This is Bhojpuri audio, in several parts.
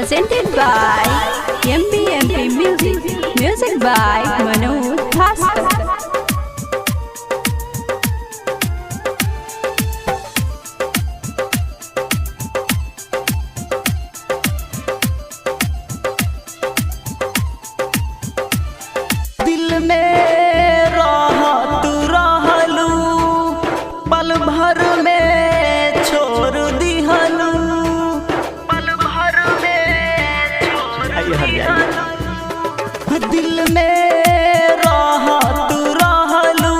presented by MBMP Music. Music by Manoj Bhaskar. दिल में रहत रहलू पल भर में छोड़ दिहलू पल भर में छोड़ दिहलू दिल में रहत रहलू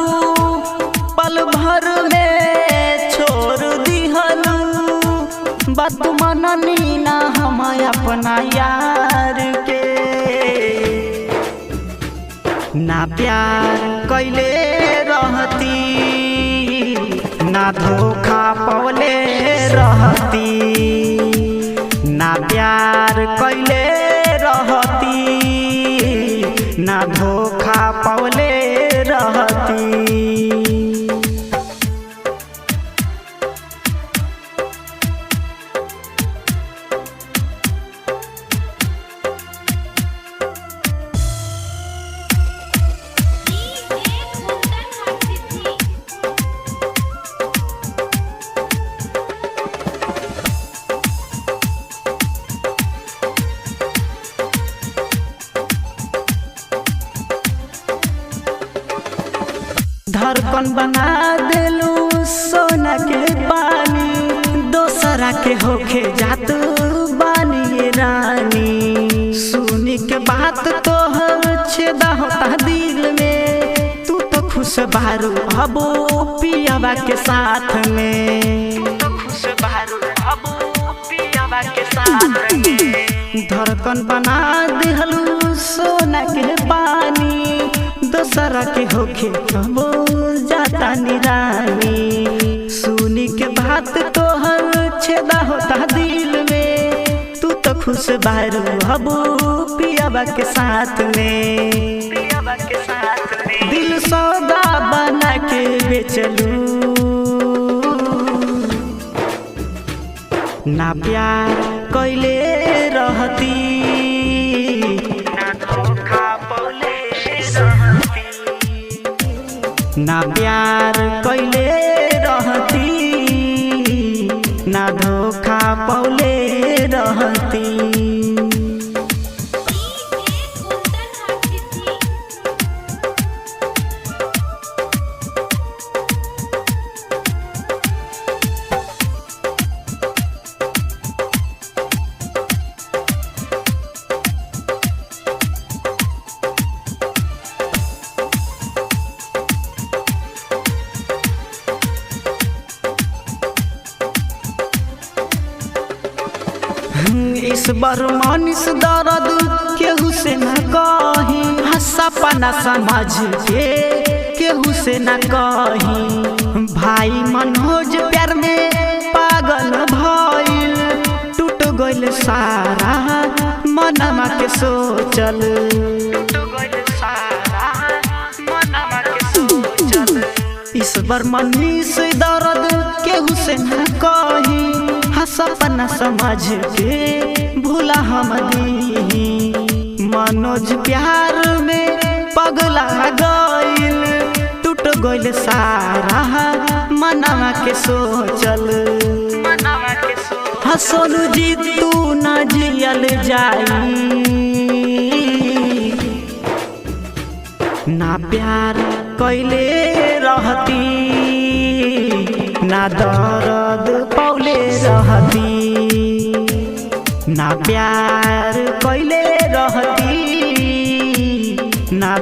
पल भर में छोड़ दिहलू बात मननी ना हम अपना यार के ना प्यार कैले रहती ना धोखा पवले रहती ना प्यार कैले रहती ना धोखा पवले रहती। धड़कन बना देलू सोना के पानी दोसरा के होके जात बानी ये रानी सुनी के बात तो छेदा होता दिल में तू तो खुश बारू अब पियावा के साथ में तू तो खुश बारू अब पियावा के साथ में धड़कन बना देलू सोना के पानी दोसरा के होके हम जाता निरानी सुनी के बात तो हर छेदा होता दिल में तू तो खुश बारू अब पियावा के साथ में दिल सौदा बना के बेचलू ना प्यार कैले रहती ना धोखा पौले ना प्यार कैले रहती ना धोखा पौले रहती। इस बार मानिस दर्द केहू से न कही सपना समझ के केहू से न कही भाई मनोज प्यार में पागल भइल टूट गइल सारा मनवा के सोचल इस बार मानिस दर्द केहू से न कही सपना समझ के भूला हम दी मनोज प्यार में पगला गइल टूट गइल सारा मनवा के सोचल सोनू जी तू न जियल जाई ना प्यार कैले रहती ना दर्द पौले रहती ना प्यार कैले रहती ना